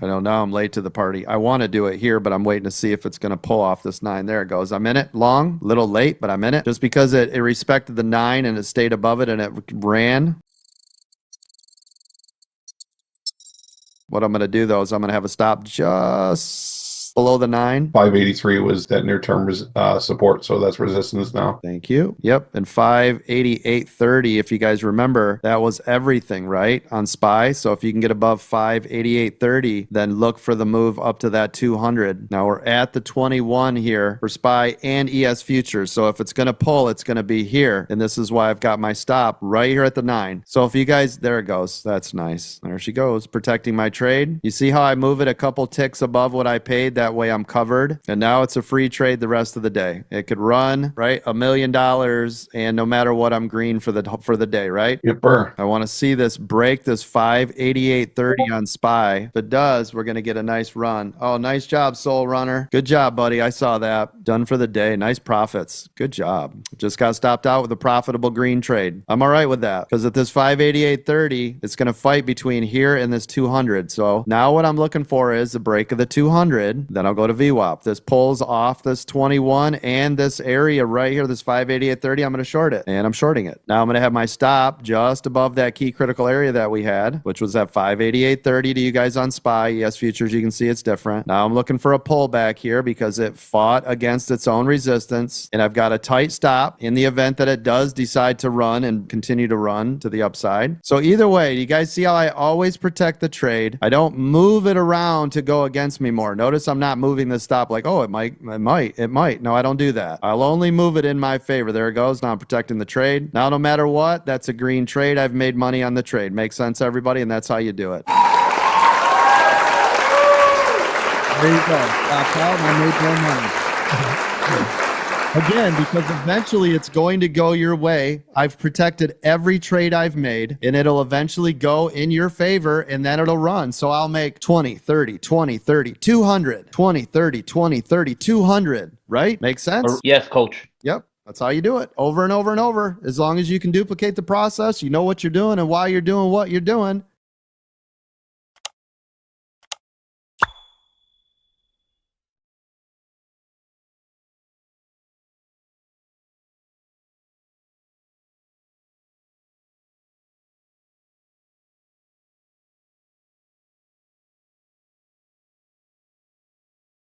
I know now I'm late to the party. I want to do it here, but I'm waiting to see if it's going to pull off this 9. There it goes. I'm in it. Long, little late, but I'm in it. Just because it respected the 9 and it stayed above it and it ran. What I'm going to do, though, is I'm going to have a stop just below the 9. 583 was that near-term support, so that's resistance now. Thank you. Yep. And 588.30, if you guys remember, that was everything, right? On SPY. So if you can get above 588.30, then look for the move up to that 200. Now we're at the 21 here for SPY and ES futures. So if it's going to pull, it's going to be here. And this is why I've got my stop right here at the 9. So if you guys, there it goes. That's nice. There she goes, protecting my trade. You see how I move it a couple ticks above what I paid? That way I'm covered. And now it's a free trade the rest of the day. It could run, right? $1 million, and no matter what, I'm green for the day, right? Yepper. I want to see this break this 588.30 on SPY. If it does, we're going to get a nice run. Oh, nice job, Soul Runner. Good job, buddy. I saw that. Done for the day. Nice profits. Good job. Just got stopped out with a profitable green trade. I'm all right with that because at this 588.30, it's going to fight between here and this 200. So now what I'm looking for is the break of the 200. Then I'll go to VWAP. This pulls off this 21 and this area right here, this 588.30. I'm going to short it, and I'm shorting it. Now I'm going to have my stop just above that key critical area that we had, which was at 588.30 to you guys on SPY. Yes, futures, you can see it's different. Now I'm looking for a pullback here because it fought against its own resistance, and I've got a tight stop in the event that it does decide to run and continue to run to the upside. So either way, you guys see how I always protect the trade. I don't move it around to go against me more. Notice I'm not moving the stop like, oh, it might. No, I don't do that. I'll only move it in my favor. There it goes. Now I'm protecting the trade. Now, no matter what, that's a green trade. I've made money on the trade. Makes sense, everybody? And that's how you do it. There you go. Stop out and I made more money. Again, because eventually it's going to go your way. I've protected every trade I've made, and it'll eventually go in your favor, and then it'll run. So I'll make 20, 30, 20, 30, 200, 20, 30, 20, 30, 200, right? Makes sense? Yes, coach. Yep. That's how you do it over and over and over. As long as you can duplicate the process, you know what you're doing and why you're doing what you're doing.